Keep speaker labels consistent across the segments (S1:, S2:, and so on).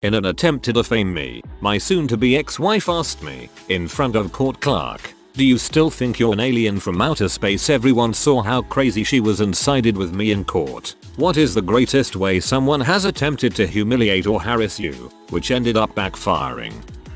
S1: In an attempt to defame me, my soon-to-be ex-wife asked me, in front of court clerk, "Do you still think you're an alien from outer space?" Everyone saw how crazy she was and sided with me in court. What is the greatest way someone has attempted to humiliate or harass you, which ended up backfiring?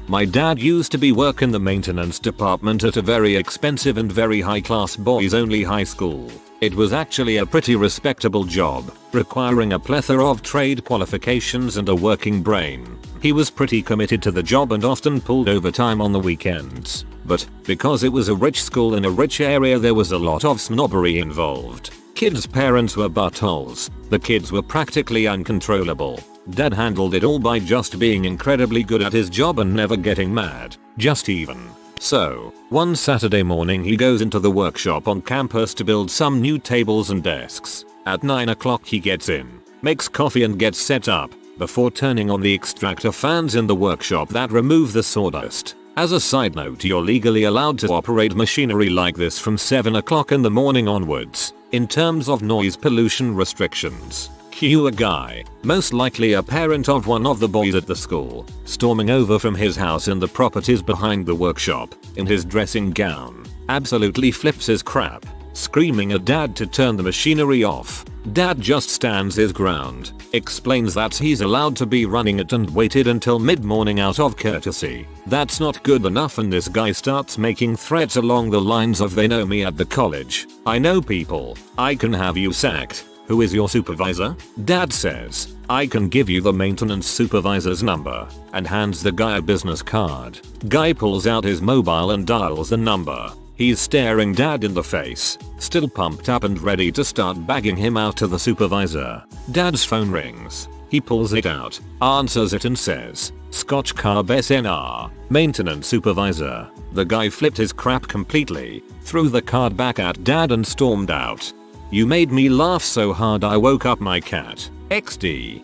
S1: My dad used to be work in the maintenance department at a very expensive and very high-class boys-only high school. It was actually a pretty respectable job, requiring a plethora of trade qualifications and a working brain. He was pretty committed to the job and often pulled overtime on the weekends. But, because it was a rich school in a rich area, there was a lot of snobbery involved. Kids' parents were buttholes. The kids were practically uncontrollable. Dad handled it all by just being incredibly good at his job and never getting mad, just even. So, one Saturday morning he goes into the workshop on campus to build some new tables and desks. At 9 o'clock he gets in, makes coffee and gets set up, before turning on the extractor fans in the workshop that remove the sawdust. As a side note, you're legally allowed to operate machinery like this from 7 o'clock in the morning onwards, in terms of noise pollution restrictions. Cue a guy, most likely a parent of one of the boys at the school, storming over from his house in the properties behind the workshop, in his dressing gown, absolutely flips his crap, screaming at Dad to turn the machinery off. Dad just stands his ground, explains that he's allowed to be running it and waited until mid-morning out of courtesy. That's not good enough, and this guy starts making threats along the lines of, "They know me at the college. I know people. I can have you sacked. Who is your supervisor?" Dad says, "I can give you the maintenance supervisor's number," and hands the guy a business card. Guy pulls out his mobile and dials the number. He's staring Dad in the face, still pumped up and ready to start bagging him out to the supervisor. Dad's phone rings. He pulls it out, answers it and says, "Scotch Carb SNR, maintenance supervisor." The guy flipped his crap completely, threw the card back at Dad and stormed out. "You made me laugh so hard I woke up my cat. XD."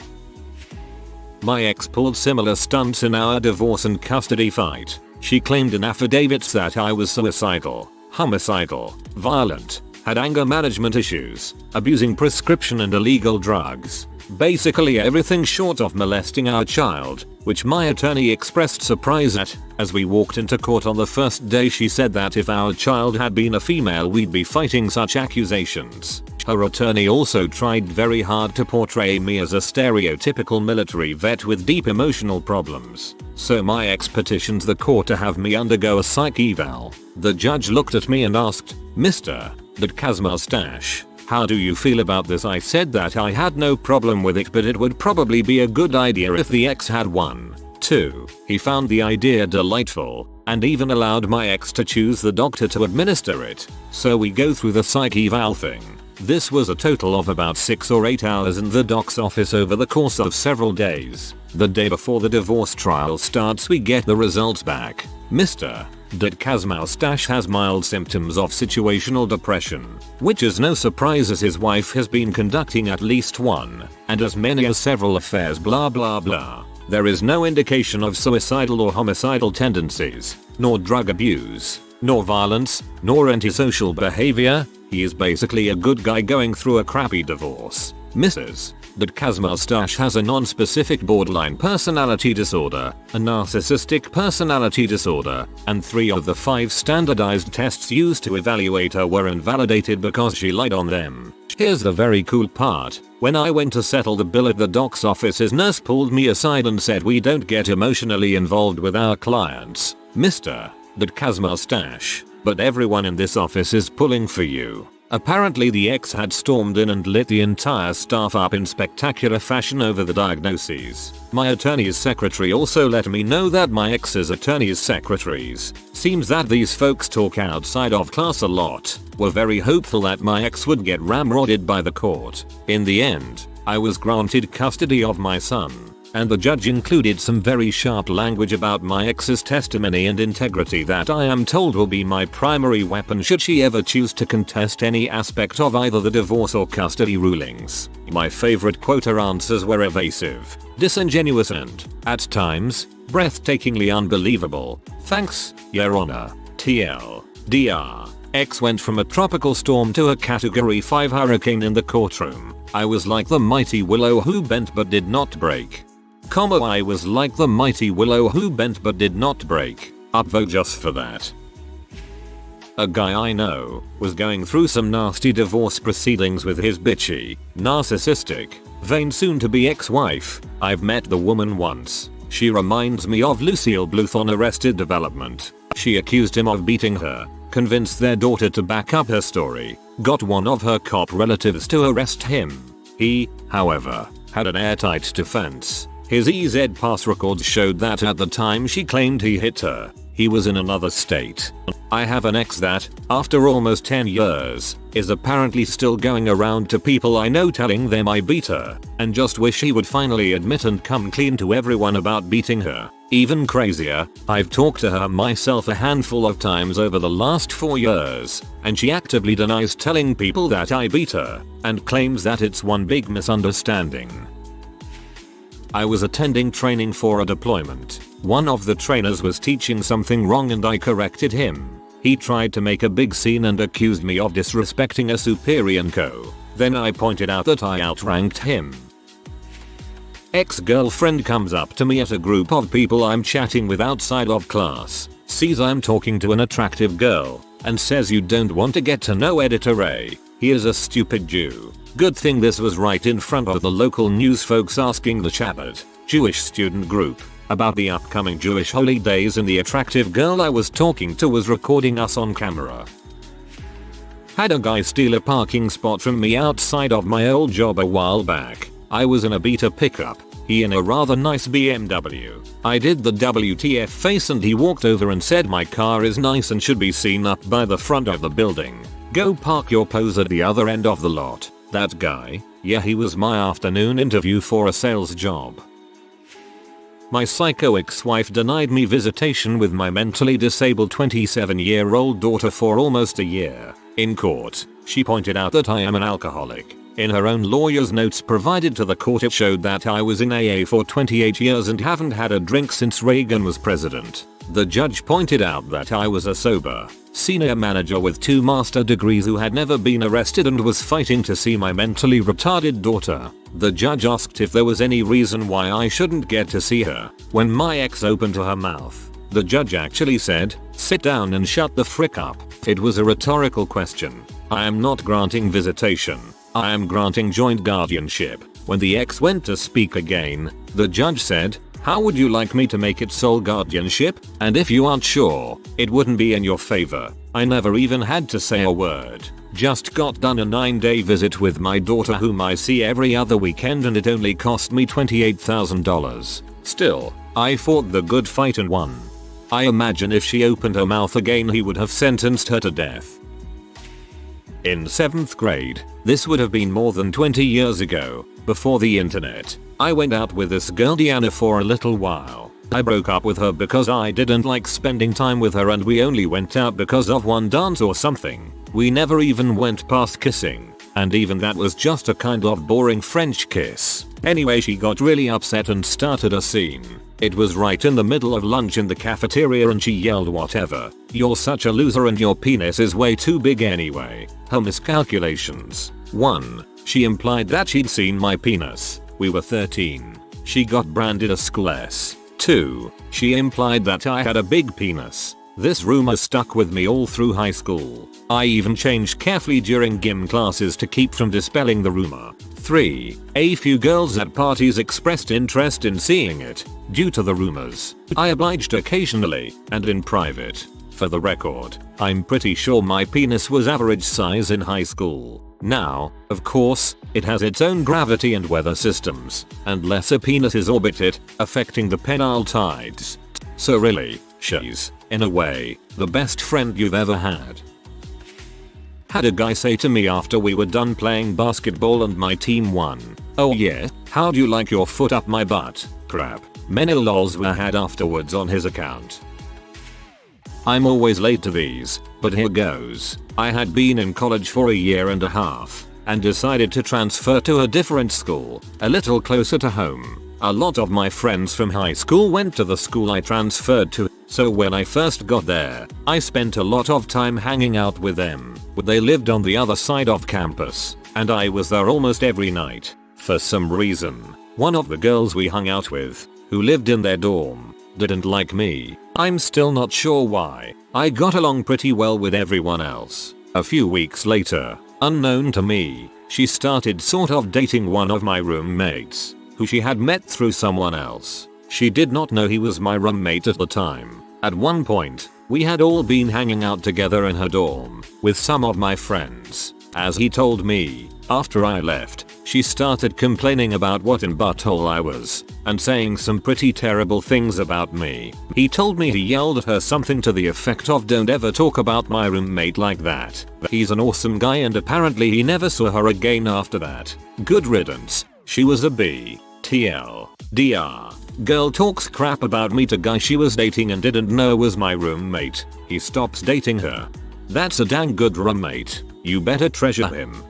S1: My ex pulled similar stunts in our divorce and custody fight. She claimed in affidavits that I was suicidal, homicidal, violent, had anger management issues, abusing prescription and illegal drugs. Basically everything short of molesting our child, which my attorney expressed surprise at. As we walked into court on the first day, she said that if our child had been a female we'd be fighting such accusations. Her attorney also tried very hard to portray me as a stereotypical military vet with deep emotional problems. So my ex petitioned the court to have me undergo a psych eval. The judge looked at me and asked, "Mr. Mustache, how do you feel about this?" I said that I had no problem with it, but it would probably be a good idea if the ex had one. 2. He found the idea delightful, and even allowed my ex to choose the doctor to administer it. So we go through the psych eval thing. This was a total of about 6 or 8 hours in the doc's office over the course of several days. The day before the divorce trial starts we get the results back. Mr. Mustache has mild symptoms of situational depression, which is no surprise as his wife has been conducting at least one, and as many as several affairs, blah blah blah. There is no indication of suicidal or homicidal tendencies, nor drug abuse, nor violence, nor antisocial behavior. He is basically a good guy going through a crappy divorce. Mrs. Mustache has a non-specific borderline personality disorder, a narcissistic personality disorder, and 3 of the 5 standardized tests used to evaluate her were invalidated because she lied on them. Here's the very cool part. When I went to settle the bill at the doc's office, his nurse pulled me aside and said, "We don't get emotionally involved with our clients, Mr. Mustache, but everyone in this office is pulling for you." Apparently the ex had stormed in and lit the entire staff up in spectacular fashion over the diagnoses. My attorney's secretary also let me know that my ex's attorney's secretaries, seems that these folks talk outside of class a lot, were very hopeful that my ex would get ramrodded by the court. In the end, I was granted custody of my son, and the judge included some very sharp language about my ex's testimony and integrity that I am told will be my primary weapon should she ever choose to contest any aspect of either the divorce or custody rulings. My favorite quote: her answers were evasive, disingenuous and, at times, breathtakingly unbelievable. "Thanks, Your Honor. TL. DR. X went from a tropical storm to a category 5 hurricane in the courtroom. I was like the mighty willow who bent but did not break." I was like the mighty willow who bent but did not break. Upvote just for that. A guy I know was going through some nasty divorce proceedings with his bitchy, narcissistic, vain soon-to-be ex-wife. I've met the woman once. She reminds me of Lucille Bluth on Arrested Development. She accused him of beating her, convinced their daughter to back up her story, got one of her cop relatives to arrest him. He, however, had an airtight defense. His EZ pass records showed that at the time she claimed he hit her, he was in another state. I have an ex that, after almost 10 years, is apparently still going around to people I know telling them I beat her, and just wish he would finally admit and come clean to everyone about beating her. Even crazier, I've talked to her myself a handful of times over the last 4 years, and she actively denies telling people that I beat her, and claims that it's one big misunderstanding. I was attending training for a deployment. One of the trainers was teaching something wrong and I corrected him. He tried to make a big scene and accused me of disrespecting a superior and co. Then I pointed out that I outranked him. Ex-girlfriend comes up to me at a group of people I'm chatting with outside of class, sees I'm talking to an attractive girl, and says you don't want to get to know Editor Ray. He is a stupid Jew. Good thing this was right in front of the local news folks asking the Chabad, Jewish student group, about the upcoming Jewish holy days, and the attractive girl I was talking to was recording us on camera. Had a guy steal a parking spot from me outside of my old job a while back. I was in a beta pickup, he in a rather nice BMW. I did the WTF face and he walked over and said my car is nice and should be seen up by the front of the building. Go park your pose at the other end of the lot. That guy? Yeah, he was my afternoon interview for a sales job. My psycho ex-wife denied me visitation with my mentally disabled 27-year-old daughter for almost a year. In court, she pointed out that I am an alcoholic. In her own lawyer's notes provided to the court, it showed that I was in AA for 28 years and haven't had a drink since Reagan was president. The judge pointed out that I was a sober, senior manager with 2 master degrees who had never been arrested and was fighting to see my mentally retarded daughter. The judge asked if there was any reason why I shouldn't get to see her. When my ex opened her mouth, the judge actually said, "Sit down and shut the frick up." It was a rhetorical question. I am not granting visitation. I am granting joint guardianship. When the ex went to speak again, the judge said, "How would you like me to make it sole guardianship? And if you aren't sure, it wouldn't be in your favor." I never even had to say a word. Just got done a 9-day visit with my daughter whom I see every other weekend, and it only cost me $28,000. Still, I fought the good fight and won. I imagine if she opened her mouth again he would have sentenced her to death. In 7th grade, this would have been more than 20 years ago, before the internet, I went out with this girl Deanna for a little while. I broke up with her because I didn't like spending time with her and we only went out because of one dance or something. We never even went past kissing, and even that was just a kind of boring French kiss. Anyway, she got really upset and started a scene. It was right in the middle of lunch in the cafeteria and she yelled, "Whatever, you're such a loser and your penis is way too big anyway." Her miscalculations. 1. She implied that she'd seen my penis. We were 13. She got branded a school S. 2. She implied that I had a big penis. This rumor stuck with me all through high school. I even changed carefully during gym classes to keep from dispelling the rumor. 3. A few girls at parties expressed interest in seeing it. Due to the rumors, I obliged occasionally, and in private. For the record, I'm pretty sure my penis was average size in high school. Now, of course, it has its own gravity and weather systems, and lesser penises orbit it, affecting the penile tides. So really, she's, in a way, the best friend you've ever had. Had a guy say to me after we were done playing basketball and my team won, "Oh yeah, how'd you like your foot up my butt?" Crap. Many lols were had afterwards on his account. I'm always late to these, but here goes. I had been in college for a year and a half, and decided to transfer to a different school, a little closer to home. A lot of my friends from high school went to the school I transferred to, so when I first got there, I spent a lot of time hanging out with them. They lived on the other side of campus, and I was there almost every night. For some reason, One of the girls we hung out with, who lived in their dorm, didn't like me. I'm still not sure why. I got along pretty well with everyone else. A few weeks later, unknown to me, she started sort of dating one of my roommates, who she had met through someone else. She did not know he was my roommate at the time. At one point, we had all been hanging out together in her dorm, with some of my friends. As he told me, after I left, she started complaining about what in butthole I was, and saying some pretty terrible things about me. He told me he yelled at her something to the effect of "Don't ever talk about my roommate like that. He's an awesome guy," and apparently he never saw her again after that. Good riddance. She was a B. TL. DR. Girl talks crap about me to guy she was dating and didn't know was my roommate. He stops dating her. That's a dang good roommate. You better treasure him.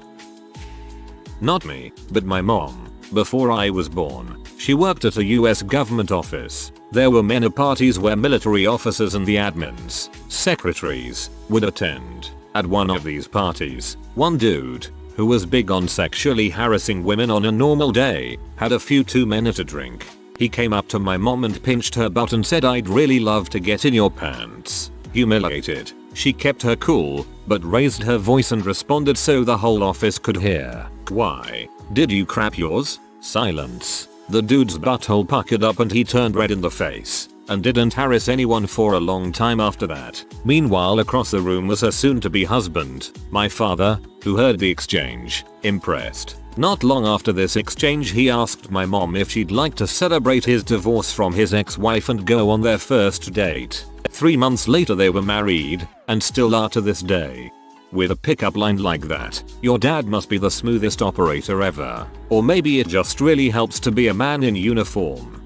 S1: Not me, but my mom. Before I was born, she worked at a US government office. There were many parties where military officers and the admins, secretaries, would attend. At one of these parties, one dude, who was big on sexually harassing women on a normal day, had a few too many to drink. He came up to my mom and pinched her butt and said, "I'd really love to get in your pants." Humiliated, she kept her cool, but raised her voice and responded so the whole office could hear. "Why? Did you crap yours?" Silence. The dude's butthole puckered up and he turned red in the face, and didn't harass anyone for a long time after that. Meanwhile, across the room was her soon-to-be husband, my father, who heard the exchange, impressed. Not long after this exchange, he asked my mom if she'd like to celebrate his divorce from his ex-wife and go on their first date. 3 months later they were married, and still are to this day. With a pickup line like that, your dad must be the smoothest operator ever. Or maybe it just really helps to be a man in uniform.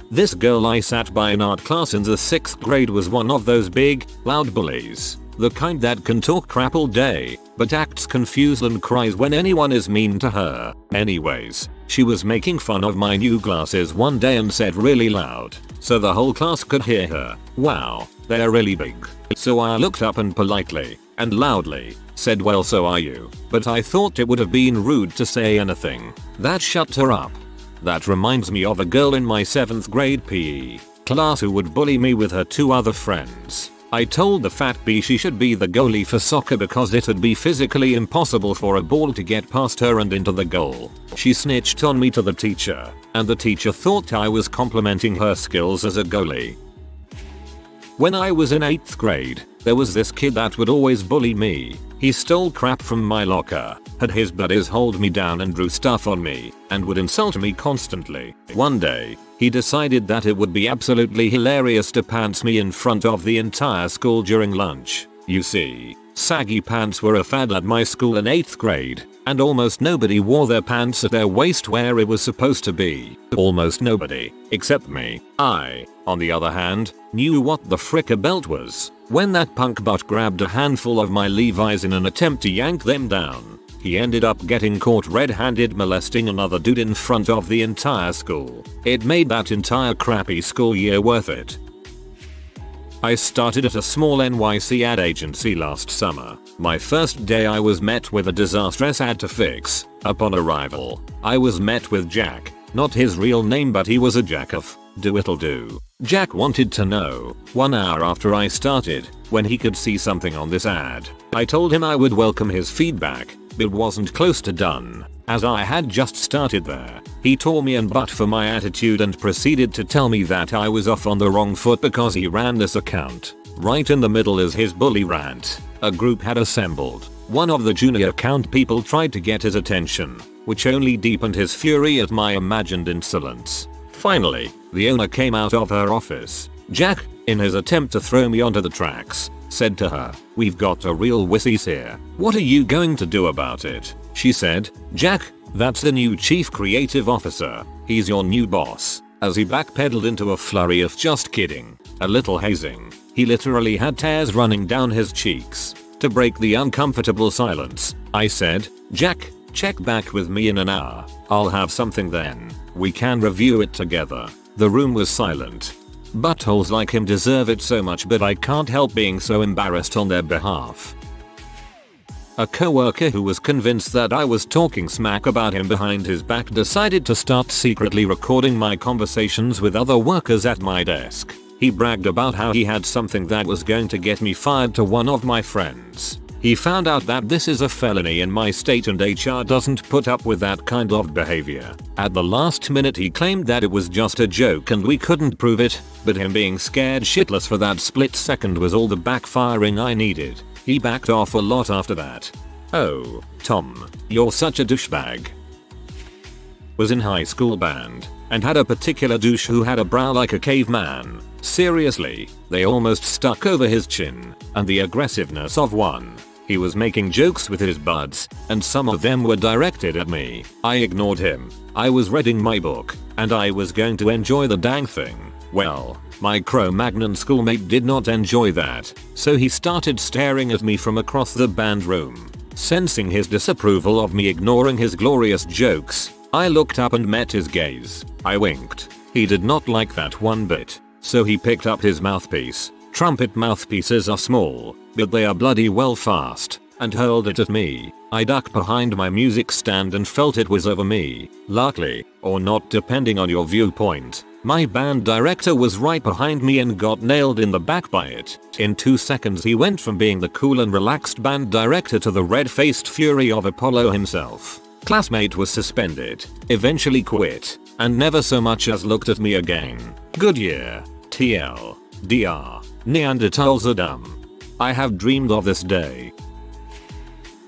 S1: This girl I sat by in art class in the 6th grade was one of those big, loud bullies. The kind that can talk crap all day, but acts confused and cries when anyone is mean to her. Anyways, she was making fun of my new glasses one day and said really loud, so the whole class could hear her, "Wow, they're really big." So I looked up and politely, and loudly, said, "Well, so are you," but I thought it would have been rude to say anything. That shut her up. That reminds me of a girl in my 7th grade PE class who would bully me with her 2 other friends. I told the fat bee she should be the goalie for soccer because it'd be physically impossible for a ball to get past her and into the goal. She snitched on me to the teacher, and the teacher thought I was complimenting her skills as a goalie. When I was in 8th grade, there was this kid that would always bully me. He stole crap from my locker, had his buddies hold me down and drew stuff on me, and would insult me constantly. One day, he decided that it would be absolutely hilarious to pants me in front of the entire school during lunch. You see, saggy pants were a fad at my school in 8th grade, and almost nobody wore their pants at their waist where it was supposed to be. Almost nobody, except me. I, on the other hand, knew what the frick a belt was. When that punk butt grabbed a handful of my Levi's in an attempt to yank them down, he ended up getting caught red-handed molesting another dude in front of the entire school. It made that entire crappy school year worth it. I started at a small NYC ad agency last summer. My first day I was met with a disastrous ad to fix. Upon arrival, I was met with Jack, not his real name but he was a Jack of do-it'll-do. Jack wanted to know, 1 hour after I started, when he could see something on this ad. I told him I would welcome his feedback, but wasn't close to done, as I had just started there. He tore me and butt for my attitude and proceeded to tell me that I was off on the wrong foot because he ran this account. Right in the middle is his bully rant. A group had assembled. One of the junior account people tried to get his attention, which only deepened his fury at my imagined insolence. Finally, the owner came out of her office. Jack, in his attempt to throw me onto the tracks, said to her, "We've got a real wussies here. What are you going to do about it?" She said, "Jack, that's the new chief creative officer. He's your new boss." As he backpedaled into a flurry of "just kidding," a little hazing, he literally had tears running down his cheeks. To break the uncomfortable silence, I said, "Jack, check back with me in an hour. I'll have something then. We can review it together." The room was silent. Buttholes like him deserve it so much, but I can't help being so embarrassed on their behalf. A coworker who was convinced that I was talking smack about him behind his back decided to start secretly recording my conversations with other workers at my desk. He bragged about how he had something that was going to get me fired to one of my friends. He found out that this is a felony in my state and HR doesn't put up with that kind of behavior. At the last minute he claimed that it was just a joke and we couldn't prove it, but him being scared shitless for that split second was all the backfiring I needed. He backed off a lot after that. Oh, Tom, you're such a douchebag. Was in high school band and had a particular douche who had a brow like a caveman. Seriously, they almost stuck over his chin, and the aggressiveness of one. He was making jokes with his buds, and some of them were directed at me. I ignored him. I was reading my book, and I was going to enjoy the dang thing. Well, my Cro-Magnon schoolmate did not enjoy that, so he started staring at me from across the band room. Sensing his disapproval of me ignoring his glorious jokes, I looked up and met his gaze. I winked. He did not like that one bit, so he picked up his mouthpiece. Trumpet mouthpieces are small, but they are bloody well fast, and hurled it at me. I ducked behind my music stand and felt it was over me. Luckily, or not depending on your viewpoint, my band director was right behind me and got nailed in the back by it. In 2 seconds he went from being the cool and relaxed band director to the red-faced fury of Apollo himself. Classmate was suspended, eventually quit, and never so much as looked at me again. Good year. TL. DR. Neanderthals are dumb. I have dreamed of this day.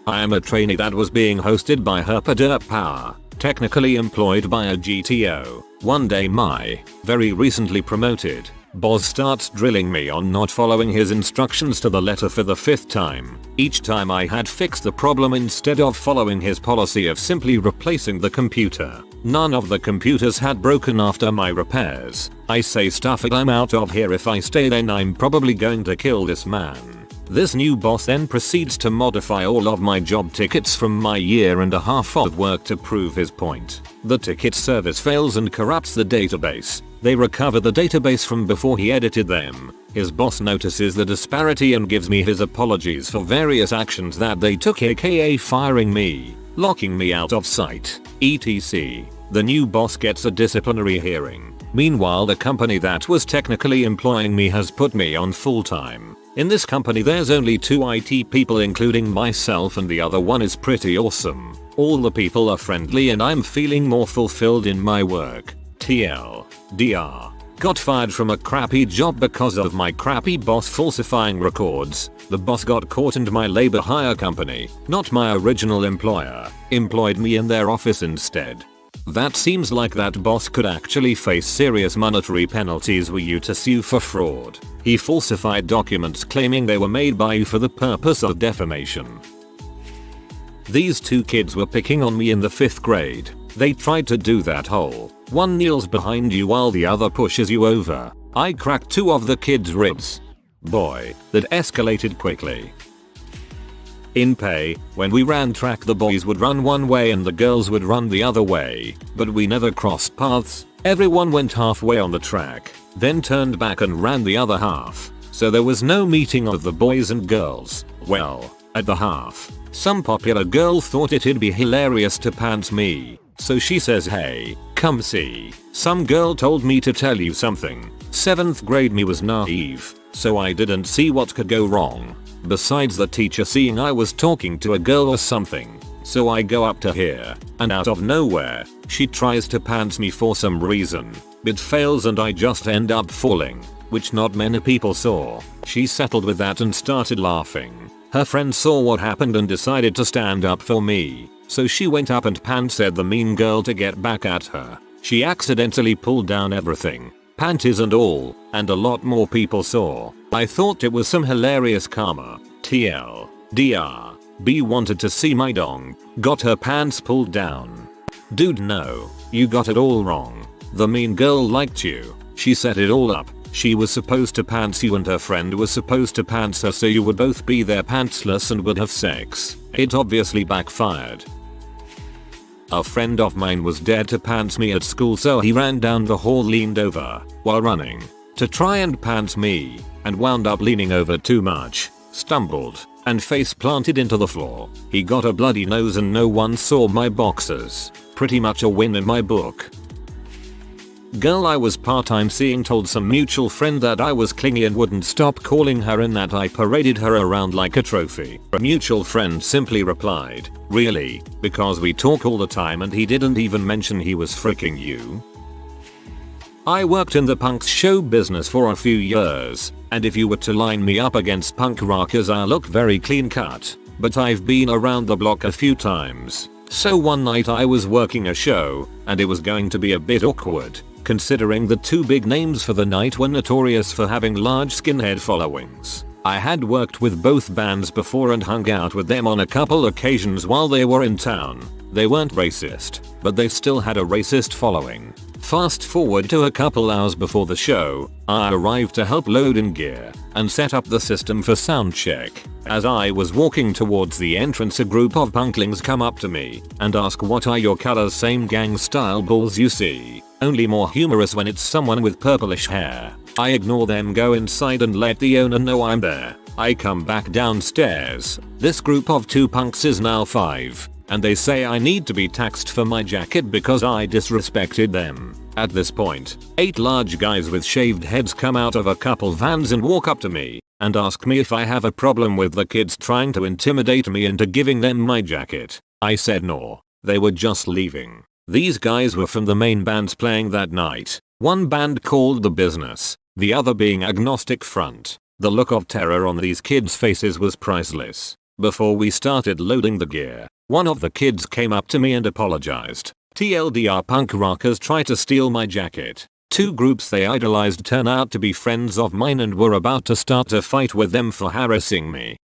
S1: I am a trainee that was being hosted by Herpaderp Power, technically employed by a GTO. One day my, very recently promoted, boss starts drilling me on not following his instructions to the letter for the 5th time. Each time I had fixed the problem instead of following his policy of simply replacing the computer. None of the computers had broken after my repairs. I say stuff like I'm out of here if I stay, then I'm probably going to kill this man. This new boss then proceeds to modify all of my job tickets from my 1.5 years of work to prove his point. The ticket service fails and corrupts the database. They recover the database from before he edited them. His boss notices the disparity and gives me his apologies for various actions that they took, aka firing me, locking me out of sight, etc. The new boss gets a disciplinary hearing. Meanwhile, the company that was technically employing me has put me on full time. In this company there's only 2 IT people including myself, and the other one is pretty awesome. All the people are friendly and I'm feeling more fulfilled in my work. TL. DR. Got fired from a crappy job because of my crappy boss falsifying records. The boss got caught and my labor hire company, not my original employer, employed me in their office instead. That seems like that boss could actually face serious monetary penalties were you to sue for fraud. He falsified documents claiming they were made by you for the purpose of defamation. These 2 kids were picking on me in the 5th grade. They tried to do that whole, one kneels behind you while the other pushes you over. I cracked 2 of the kids' ribs. Boy, that escalated quickly. In pay, when we ran track the boys would run one way and the girls would run the other way, but we never crossed paths. Everyone went halfway on the track, then turned back and ran the other half, so there was no meeting of the boys and girls. Well, at the half, some popular girl thought it'd be hilarious to pants me, so she says, "Hey, come see." Some girl told me to tell you something. 7th grade me was naive, so I didn't see what could go wrong. Besides the teacher seeing I was talking to a girl or something. So I go up to her, and out of nowhere, she tries to pants me for some reason, but fails and I just end up falling, which not many people saw. She settled with that and started laughing. Her friend saw what happened and decided to stand up for me, so she went up and pantsed the mean girl to get back at her. She accidentally pulled down everything, panties and all, and a lot more people saw. I thought it was some hilarious karma. TL. DR. B wanted to see my dong, got her pants pulled down. Dude, no, you got it all wrong. The mean girl liked you. She set it all up. She was supposed to pants you and her friend was supposed to pants her so you would both be there pantsless and would have sex. It obviously backfired. A friend of mine was dared to pants me at school, so he ran down the hall, leaned over while running to try and pants me, and wound up leaning over too much, stumbled, and face planted into the floor. He got a bloody nose and no one saw my boxers. Pretty much a win in my book. Girl I was part-time seeing told some mutual friend that I was clingy and wouldn't stop calling her and that I paraded her around like a trophy. A mutual friend simply replied, "Really? Because we talk all the time and he didn't even mention he was freaking you?" I worked in the punks show business for a few years, and if you were to line me up against punk rockers I look very clean cut, but I've been around the block a few times. So one night I was working a show, and it was going to be a bit awkward, considering the two big names for the night were notorious for having large skinhead followings. I had worked with both bands before and hung out with them on a couple occasions while they were in town. They weren't racist, but they still had a racist following. Fast forward to a couple hours before the show, I arrived to help load in gear and set up the system for sound check. As I was walking towards the entrance a group of punklings come up to me and ask what are your colors, same gang style balls you see, only more humorous when it's someone with purplish hair. I ignore them, go inside and let the owner know I'm there. I come back downstairs. This group of 2 punks is now 5. And they say I need to be taxed for my jacket because I disrespected them. At this point, 8 large guys with shaved heads come out of a couple vans and walk up to me and ask me if I have a problem with the kids trying to intimidate me into giving them my jacket. I said no. They were just leaving. These guys were from the main bands playing that night. One band called The Business, the other being Agnostic Front. The look of terror on these kids' faces was priceless. Before we started loading the gear, one of the kids came up to me and apologized. TLDR, punk rockers try to steal my jacket. 2 groups they idolized turn out to be friends of mine and were about to start a fight with them for harassing me.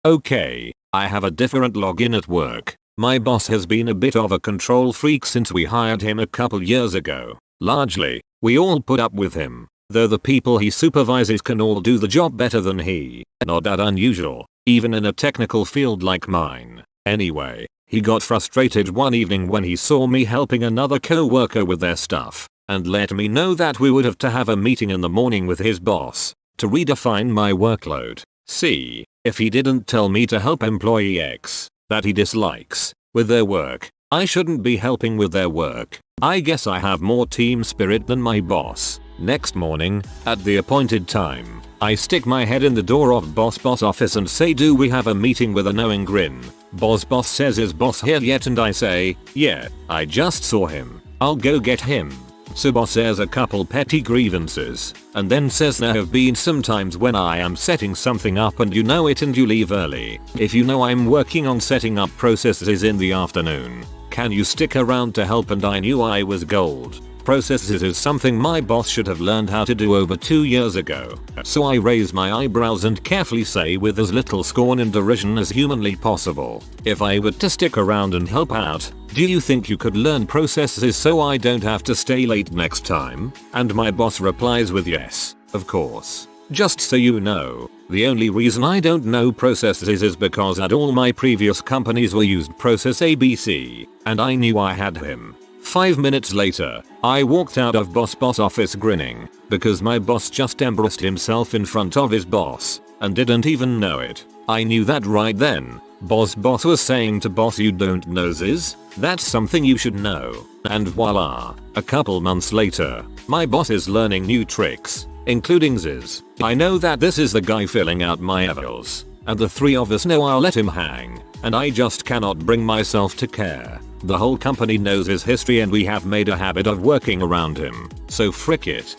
S1: Okay, I have a different login at work. My boss has been a bit of a control freak since we hired him a couple years ago. Largely, we all put up with him, though the people he supervises can all do the job better than he. Not that unusual, even in a technical field like mine. Anyway, he got frustrated one evening when he saw me helping another co-worker with their stuff, and let me know that we would have to have a meeting in the morning with his boss to redefine my workload. See, if he didn't tell me to help employee X, that he dislikes, with their work, I shouldn't be helping with their work. I guess I have more team spirit than my boss. Next morning, at the appointed time, I stick my head in the door of boss office and say, "Do we have a meeting?" with a knowing grin. Boss says, "Is boss here yet?" and I say, "Yeah, I just saw him. I'll go get him." So boss airs a couple petty grievances, and then says, "There have been some times when I am setting something up and you know it and you leave early. If you know I'm working on setting up processes in the afternoon, can you stick around to help?" And I knew I was gold. Processes is something my boss should have learned how to do over 2 years ago. So I raise my eyebrows and carefully say with as little scorn and derision as humanly possible, "If I were to stick around and help out, do you think you could learn processes so I don't have to stay late next time?" And my boss replies with, "Yes, of course. Just so you know, the only reason I don't know processes is because at all my previous companies we used process ABC, and I knew I had him." 5 minutes later, I walked out of boss office grinning, because my boss just embarrassed himself in front of his boss, and didn't even know it. I knew that right then. Boss was saying to boss, "You don't know this? That's something you should know." And voila, a couple months later, my boss is learning new tricks, including this. I know that this is the guy filling out my evals, and the 3 of us know I'll let him hang, and I just cannot bring myself to care. The whole company knows his history and we have made a habit of working around him, so frick it.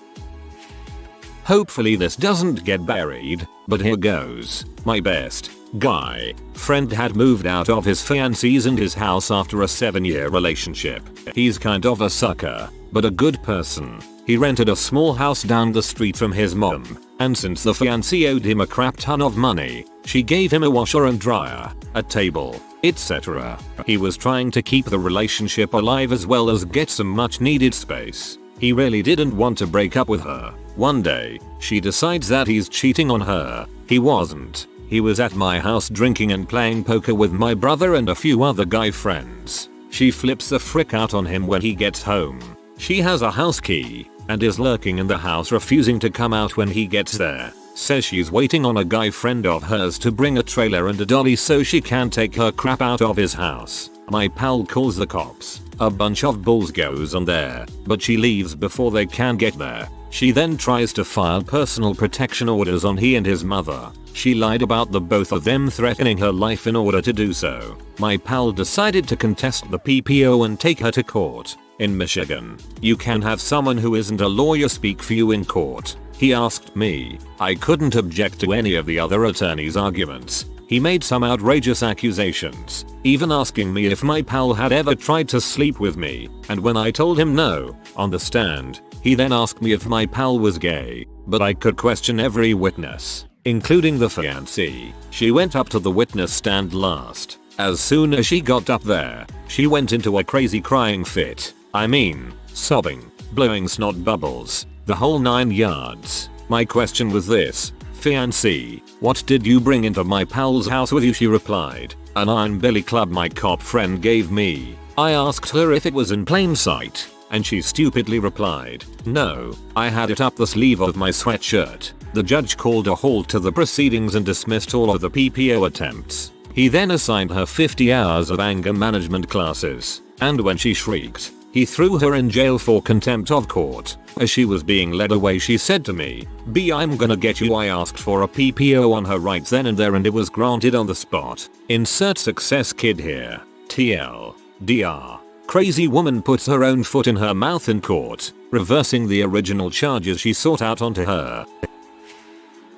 S1: Hopefully this doesn't get buried, but here goes. My best guy friend had moved out of his fiancée's and his house after a 7-year relationship. He's kind of a sucker, but a good person. He rented a small house down the street from his mom, and since the fiancée owed him a crap ton of money, she gave him a washer and dryer, a table, etc. He was trying to keep the relationship alive as well as get some much needed space. He really didn't want to break up with her. One day, she decides that he's cheating on her. He wasn't. He was at my house drinking and playing poker with my brother and a few other guy friends. She flips the frick out on him when he gets home. She has a house key and is lurking in the house, refusing to come out when he gets there. Says she's waiting on a guy friend of hers to bring a trailer and a dolly so she can take her crap out of his house. My pal calls the cops. A bunch of bulls goes on there, but she leaves before they can get there. She then tries to file personal protection orders on he and his mother. She lied about the both of them threatening her life in order to do so. My pal decided to contest the PPO and take her to court. In Michigan, you can have someone who isn't a lawyer speak for you in court. He asked me. I couldn't object to any of the other attorney's arguments. He made some outrageous accusations, even asking me if my pal had ever tried to sleep with me, and when I told him no, on the stand, he then asked me if my pal was gay, but I could question every witness, including the fiancée. She went up to the witness stand last. As soon as she got up there, she went into a crazy crying fit. I mean, sobbing, blowing snot bubbles, the whole 9 yards. My question was this: fiancée, what did you bring into my pal's house with you? She replied, an iron billy club my cop friend gave me. I asked her if it was in plain sight, and she stupidly replied, no, I had it up the sleeve of my sweatshirt. The judge called a halt to the proceedings and dismissed all of the PPO attempts. He then assigned her 50 hours of anger management classes, and when she shrieked, he threw her in jail for contempt of court. As she was being led away, she said to me, B, I'm gonna get you. I asked for a PPO on her right then and there and it was granted on the spot. Insert success kid here. TL. DR. Crazy woman puts her own foot in her mouth in court, reversing the original charges she sought out onto her.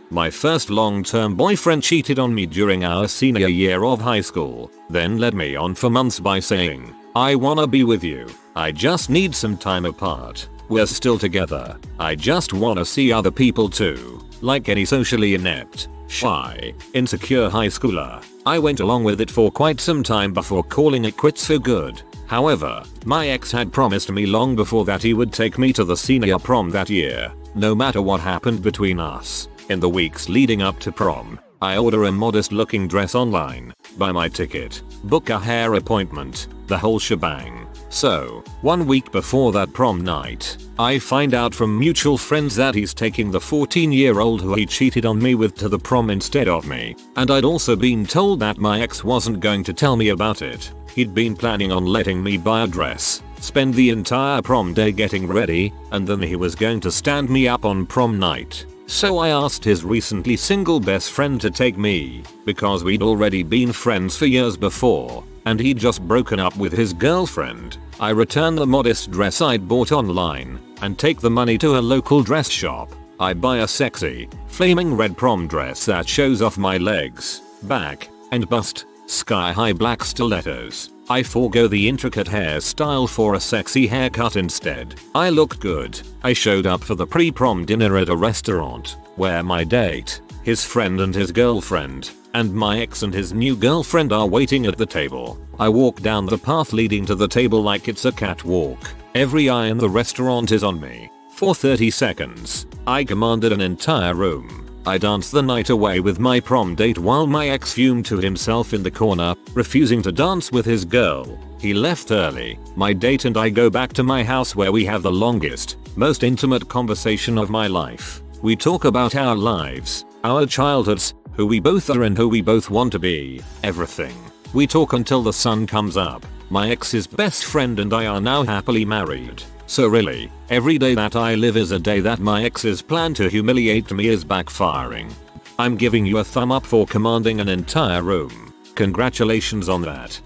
S1: My first long-term boyfriend cheated on me during our senior year of high school, then led me on for months by saying, I wanna be with you. I just need some time apart. We're still together. I just wanna see other people too. Like any socially inept, shy, insecure high schooler, I went along with it for quite some time before calling it quits for good. However, my ex had promised me long before that he would take me to the senior prom that year, no matter what happened between us. In the weeks leading up to prom, I order a modest looking dress online, buy my ticket, book a hair appointment, the whole shebang. So, 1 week before that prom night, I find out from mutual friends that he's taking the 14-year-old who he cheated on me with to the prom instead of me, and I'd also been told that my ex wasn't going to tell me about it. He'd been planning on letting me buy a dress, spend the entire prom day getting ready, and then he was going to stand me up on prom night. So I asked his recently single best friend to take me, because we'd already been friends for years before, and he'd just broken up with his girlfriend. I return the modest dress I'd bought online, and take the money to a local dress shop. I buy a sexy, flaming red prom dress that shows off my legs, back, and bust, sky-high black stilettos. I forego the intricate hairstyle for a sexy haircut instead. I looked good. I showed up for the pre-prom dinner at a restaurant, where my date, his friend and his girlfriend, and my ex and his new girlfriend are waiting at the table. I walk down the path leading to the table like it's a catwalk. Every eye in the restaurant is on me. For 30 seconds, I commanded an entire room. I danced the night away with my prom date while my ex fumed to himself in the corner, refusing to dance with his girl. He left early. My date and I go back to my house where we have the longest, most intimate conversation of my life. We talk about our lives, our childhoods, who we both are and who we both want to be, everything. We talk until the sun comes up. My ex's best friend and I are now happily married. So really, every day that I live is a day that my ex's plan to humiliate me is backfiring. I'm giving you a thumb up for commanding an entire room. Congratulations on that.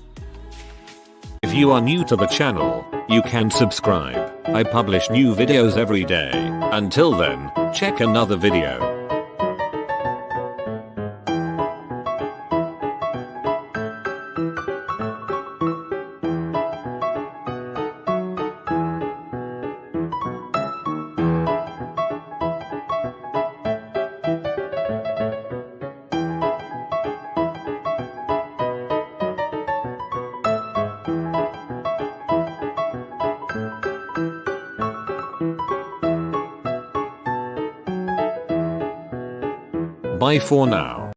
S1: If you are new to the channel, you can subscribe. I publish new videos every day. Until then, check another video. Bye for now.